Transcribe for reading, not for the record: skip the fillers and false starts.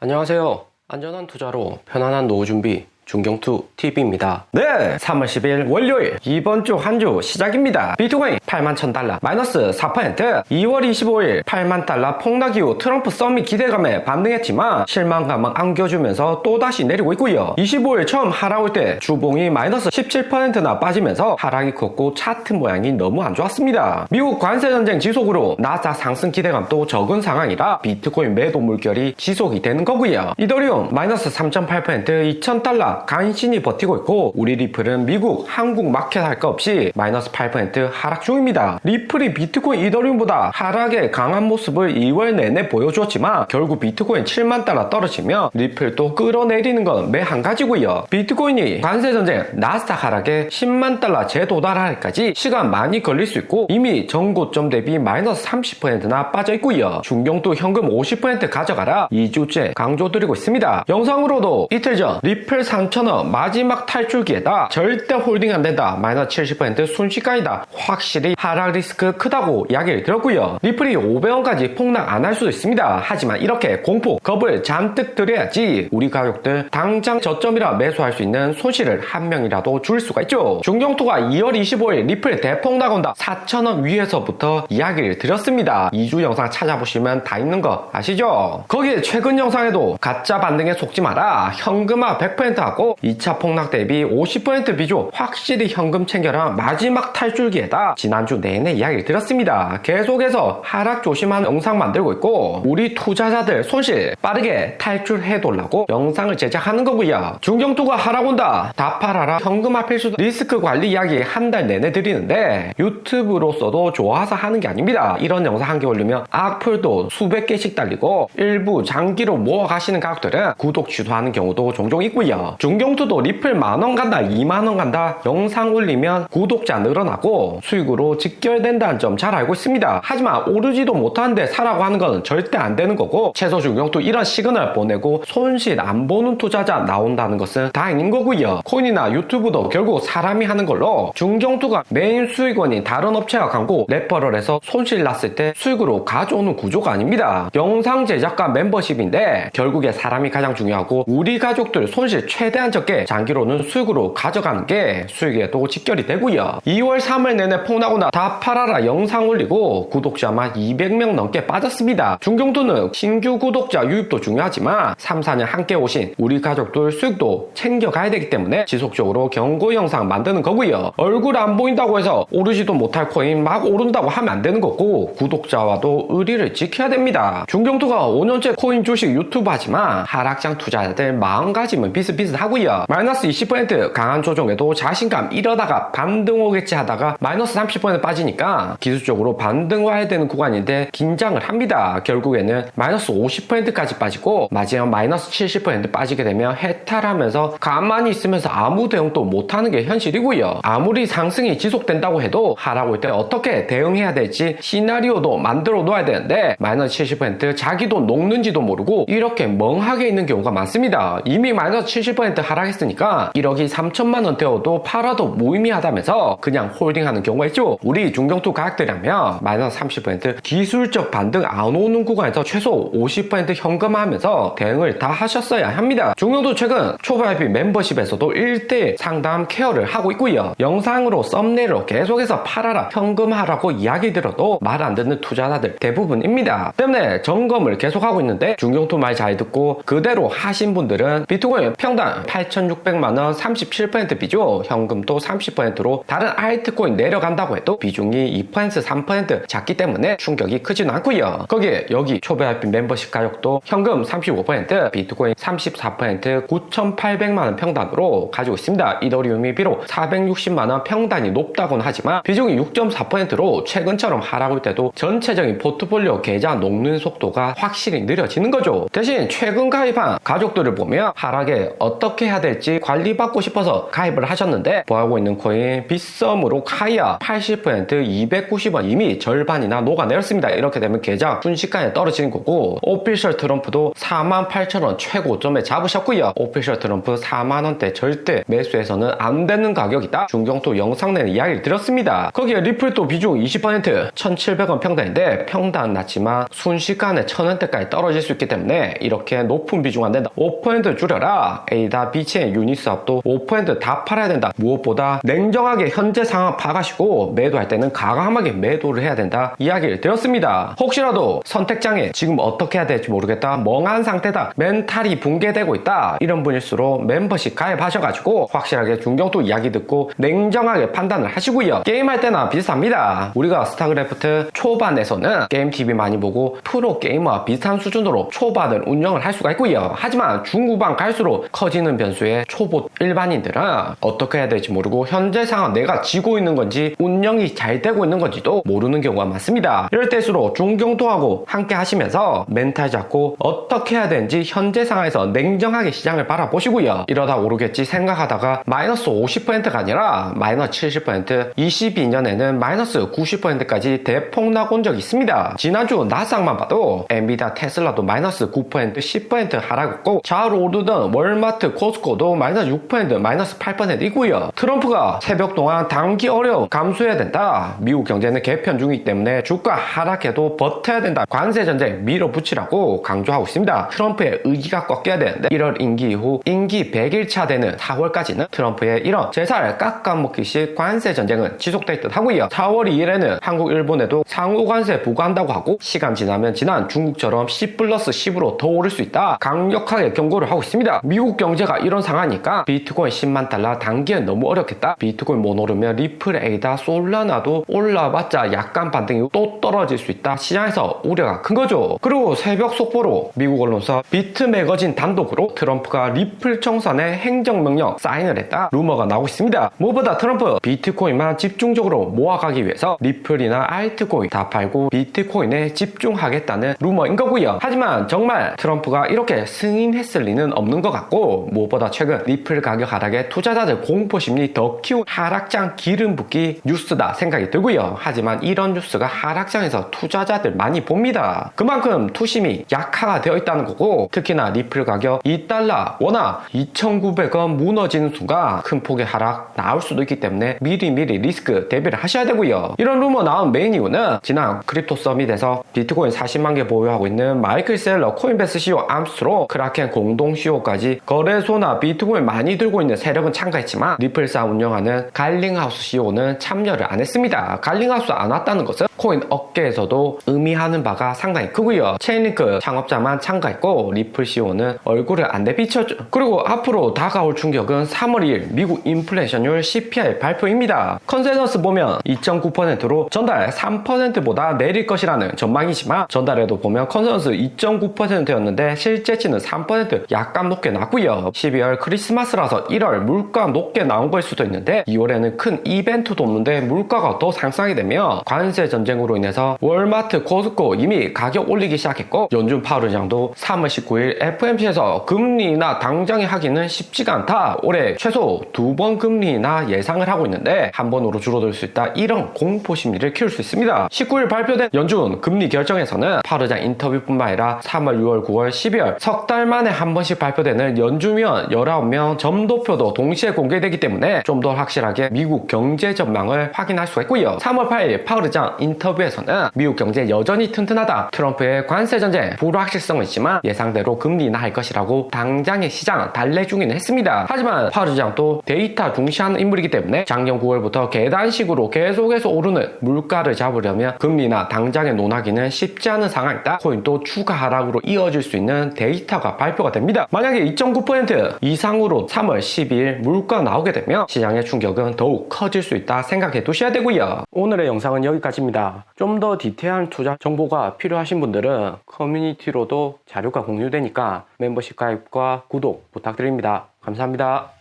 안녕하세요. 안전한 투자로 편안한 노후 준비 중경투TV입니다. 네, 3월 10일 월요일 이번 주 한 주 시작입니다. 비트코인 81,000달러 마이너스 4%, 2월 25일 8만 달러 폭락 이후 트럼프 서밋 기대감에 반등했지만 실망감은 안겨주면서 또다시 내리고 있고요. 25일 처음 하락할 때 주봉이 마이너스 17%나 빠지면서 하락이 컸고 차트 모양이 너무 안 좋았습니다. 미국 관세전쟁 지속으로 나스닥 상승 기대감도 적은 상황이라 비트코인 매도 물결이 지속이 되는 거고요. 이더리움 마이너스 3.8%, 2,000달러 간신히 버티고 있고 우리 리플은 미국, 한국 마켓 할 거 없이 마이너스 8% 하락 중입니다. 리플이 비트코인, 이더리움보다 하락의 강한 모습을 2월 내내 보여주었지만 결국 비트코인 7만 달러 떨어지며 리플도 끌어내리는 건 매 한 가지고요. 비트코인이 관세전쟁, 나스닥 하락에 10만 달러 재도달하기까지 시간 많이 걸릴 수 있고 이미 전고점 대비 마이너스 30%나 빠져 있고요. 중경도 현금 50% 가져가라 2주째 강조드리고 있습니다. 영상으로도 이틀 전 리플 3,000원 마지막 탈출기에다 절대 홀딩 안 된다 마이너스 70% 순식간이다 확실히 하락 리스크 크다고 이야기를 들었고요. 리플이 500원까지 폭락 안 할 수도 있습니다. 하지만 이렇게 공포 겁을 잔뜩 들여야지 우리 가족들 당장 저점이라 매수할 수 있는 손실을 한 명이라도 줄 수가 있죠. 중경투가 2월 25일 리플 대폭락 온다 4,000원 위에서부터 이야기를 드렸습니다. 2주 영상 찾아보시면 다 있는 거 아시죠? 거기에 최근 영상에도 가짜 반등에 속지 마라 현금화 100% 하고 2차 폭락 대비 50% 비중 확실히 현금 챙겨라 마지막 탈출기에다 지난주 내내 이야기를 드렸습니다. 계속해서 하락 조심하는 영상 만들고 있고 우리 투자자들 손실 빠르게 탈출해달라고 영상을 제작하는 거고요. 중경투가 하락 온다 다 팔아라 현금화 필수도 리스크 관리 이야기 한 달 내내 드리는데 유튜브로서도 좋아서 하는 게 아닙니다. 이런 영상 한 개 올리면 악플도 수백 개씩 달리고 일부 장기로 모아 가시는 가족들은 구독 취소하는 경우도 종종 있고요. 중경투도 리플 만원 간다 2만원 간다 영상 올리면 구독자 늘어나고 수익으로 직결된다는 점 잘 알고 있습니다. 하지만 오르지도 못하는데 사라고 하는 건 절대 안 되는 거고 최소 중경투 이런 시그널 보내고 손실 안 보는 투자자 나온다는 것은 다행인 거고요. 코인이나 유튜브도 결국 사람이 하는 걸로 중경투가 메인 수익원이 다른 업체와 광고 레퍼럴해서 손실 났을 때 수익으로 가져오는 구조가 아닙니다. 영상 제작과 멤버십인데 결국에 사람이 가장 중요하고 우리 가족들 손실 최대한 적게 장기로는 수익으로 가져가는 게 수익에도 직결이 되고요. 2월 3월 내내 폭락온다 다 팔아라 영상 올리고 구독자만 200명 넘게 빠졌습니다. 중경투는 신규 구독자 유입도 중요하지만 3, 4년 함께 오신 우리 가족들 수익도 챙겨가야 되기 때문에 지속적으로 경고 영상 만드는 거고요. 얼굴 안 보인다고 해서 오르지도 못할 코인 막 오른다고 하면 안 되는 거고 구독자와도 의리를 지켜야 됩니다. 중경투가 5년째 코인 주식 유튜브 하지만 하락장 투자자들 마음가짐은 비슷비슷하고요. 마이너스 20% 강한 조정에도 자신감 이러다가 반등 오겠지 하다가 마이너스 30% 빠지니까 기술적으로 반등 와야 되는 구간인데 긴장을 합니다. 결국에는 마이너스 50%까지 빠지고 마지막 마이너스 70% 빠지게 되면 해탈하면서 가만히 있으면서 아무 대응도 못하는 게 현실이고요. 아무리 상승이 지속된다고 해도 하락 올 때 어떻게 대응해야 될지 시나리오도 만들어 놓아야 되는데 마이너스 70% 자기도 녹는지도 모르고 이렇게 멍하게 있는 경우가 많습니다. 이미 마이너스 70% 하락했으니까 1억이 3천만원 되어도 팔아도 무의미하다면서 그냥 홀딩하는 경우가 있죠. 우리 중경투 가격들이라면 마이너스 30% 기술적 반등 안 오는 구간에서 최소 50% 현금화하면서 대응을 다 하셨어야 합니다. 중경투 최근 초보IP 멤버십에서도 1대1 상담 케어를 하고 있고요. 영상으로 썸네일로 계속해서 팔아라 현금화라고 이야기 들어도 말 안 듣는 투자자들 대부분입니다. 때문에 점검을 계속하고 있는데 중경투 말 잘 듣고 그대로 하신 분들은 비트코인 평당 8,600만원 37% 비중 현금도 30%로 다른 알트코인 내려간다고 해도 비중이 2% 3% 작기 때문에 충격이 크지는 않고요. 거기에 여기 초보IP 멤버십 가격도 현금 35% 비트코인 34% 9,800만원 평단으로 가지고 있습니다. 이더리움이 비록 460만원 평단이 높다고는 하지만 비중이 6.4%로 최근처럼 하락할 때도 전체적인 포트폴리오 계좌 녹는 속도가 확실히 느려지는 거죠. 대신 최근 가입한 가족들을 보면 하락에 어떤 어떻게 해야 될지 관리받고 싶어서 가입을 하셨는데 보유하고 있는 코인 빗썸으로 카이아 80% 290원 이미 절반이나 녹아내렸습니다. 이렇게 되면 계좌 순식간에 떨어지는 거고, 오피셜 트럼프도 48,000원 최고점에 잡으셨고요. 오피셜 트럼프 4만원대 절대 매수해서는 안 되는 가격이다. 중경투 영상 내는 이야기를 드렸습니다. 거기에 리플도 비중 20% 1,700원 평단인데 평단 낮지만 순식간에 1,000원대까지 떨어질 수 있기 때문에 이렇게 높은 비중 안 된다. 5% 줄여라. A다 B체인 유니스왑도 5%다 팔아야 된다. 무엇보다 냉정하게 현재 상황 파악하시고 매도할 때는 과감하게 매도를 해야 된다. 이야기를 드렸습니다. 혹시라도 선택장애 지금 어떻게 해야 될지 모르겠다. 멍한 상태다. 멘탈이 붕괴되고 있다. 이런 분일수록 멤버십 가입하셔가지고 확실하게 중경투 이야기 듣고 냉정하게 판단을 하시고요. 게임할 때나 비슷합니다. 우리가 스타크래프트 초반에서는 게임TV 많이 보고 프로게이머와 비슷한 수준으로 초반을 운영을 할 수가 있고요. 하지만 중후반 갈수록 커지는 변수에 초보 일반인들은 어떻게 해야 될지 모르고 현재 상황 내가 지고 있는 건지 운영이 잘 되고 있는 건지도 모르는 경우가 많습니다. 이럴 때일수록 중경투하고 함께 하시면서 멘탈 잡고 어떻게 해야 되는지 현재 상황에서 냉정하게 시장을 바라보시고요. 이러다 오르겠지 생각하다가 마이너스 50%가 아니라 마이너스 70%, 22년에는 마이너스 90%까지 대폭락 온 적이 있습니다. 지난주 나스닥만 봐도 엔비디아, 테슬라도 마이너스 9%, 10% 하락했고 좌우로 오르던 월마트, 코스코도 마이너스 6%, 마이너스 8%이고요. 트럼프가 새벽 동안 단기 어려움 감수해야 된다. 미국 경제는 개편 중이기 때문에 주가 하락해도 버텨야 된다. 관세 전쟁 밀어붙이라고 강조하고 있습니다. 트럼프의 의기가 꺾여야 되는데 1월 임기 이후 임기 100일차 되는 4월까지는 트럼프의 이런 제살 깎아먹기식 관세 전쟁은 지속될 듯 하고요. 4월 2일에는 한국, 일본에도 상호 관세 부과한다고 하고 시간 지나면 지난 중국처럼 10+10으로 더 오를 수 있다. 강력하게 경고를 하고 있습니다. 미국 경제가 이런 상황이니까 비트코인 10만 달러 단기엔 너무 어렵겠다. 비트코인 못 오르면 리플, 에이다, 솔라나도 올라봤자 약간 반등이 또 떨어질 수 있다. 시장에서 우려가 큰 거죠. 그리고 새벽 속보로 미국 언론사 비트 매거진 단독으로 트럼프가 리플 청산에 행정명령 사인을 했다. 루머가 나오고 있습니다. 무엇보다 트럼프 비트코인만 집중적으로 모아가기 위해서 리플이나 알트코인 다 팔고 비트코인에 집중하겠다는 루머인 거고요. 하지만 정말 트럼프가 이렇게 승인했을 리는 없는 것 같고, 무엇보다 최근 리플 가격 하락에 투자자들 공포심리 더 키운 하락장 기름 붓기 뉴스다 생각이 들고요. 하지만 이런 뉴스가 하락장에서 투자자들 많이 봅니다. 그만큼 투심이 약화가 되어 있다는 거고, 특히나 리플 가격 2달러 워낙 2,900원 무너지는 순간 큰 폭의 하락 나올 수도 있기 때문에 미리미리 리스크 대비를 하셔야 되고요. 이런 루머 나온 메인 이유는 지난 크립토 서밋에서 비트코인 40만 개 보유하고 있는 마이클 셀러, 코인베스 CEO 암스트롱, 크라켄 공동 CEO까지 거래소나 비트코인 많이 들고 있는 세력은 참가했지만 리플사 운영하는 갈링하우스 CEO는 참여를 안 했습니다. 갈링하우스 안 왔다는 것은 코인 업계에서도 의미하는 바가 상당히 크고요. 체인링크 창업자만 참가했고 리플 CEO는 얼굴을 안 내비쳤죠. 그리고 앞으로 다가올 충격은 3월 2일 미국 인플레이션율 CPI 발표입니다. 컨센서스 보면 2.9%로 전달 3%보다 내릴 것이라는 전망이지만 전달에도 보면 컨센서스 2.9%였는데 실제치는 3% 약간 높게 났고요. 12월 크리스마스라서 1월 물가 높게 나온 걸 수도 있는데 2월에는 큰 이벤트도 없는데 물가가 더 상승하게 되면 관세 전쟁으로 인해서 월마트, 코스코 이미 가격 올리기 시작했고, 연준 파월 의장도 3월 19일 FOMC에서 금리 인하 당장에 하기는 쉽지가 않다. 올해 최소 2번 금리 인하 예상을 하고 있는데 한 번으로 줄어들 수 있다. 이런 공포 심리를 키울 수 있습니다. 19일 발표된 연준 금리 결정에서는 파월 의장 인터뷰뿐만 아니라 3월, 6월, 9월, 12월 석 달 만에 한 번씩 발표되는 연준위원 19명 점도표도 동시에 공개되기 때문에 좀 더 확실하게 미국 경제 전망을 확인할 수가 있고요. 3월 8일 파월 의장 인터뷰에서는 미국 경제 여전히 튼튼하다. 트럼프의 관세 전쟁 불확실성은 있지만 예상대로 금리 인하할 것이라고 당장의 시장 달래주기는 했습니다. 하지만 파월 의장도 데이터 중시하는 인물이기 때문에 작년 9월부터 계단식으로 계속해서 오르는 물가를 잡으려면 금리 인하 당장에 논하기는 쉽지 않은 상황이다. 코인도 추가 하락으로 이어질 수 있는 데이터가 발표가 됩니다. 만약에 2.9% 이상으로 3월 12일 물가 나오게 되면 시장의 충격은 더욱 커질 수 있다 생각해 두셔야 되고요. 오늘의 영상은 여기까지입니다. 좀 더 디테일한 투자 정보가 필요하신 분들은 커뮤니티로도 자료가 공유되니까 멤버십 가입과 구독 부탁드립니다. 감사합니다.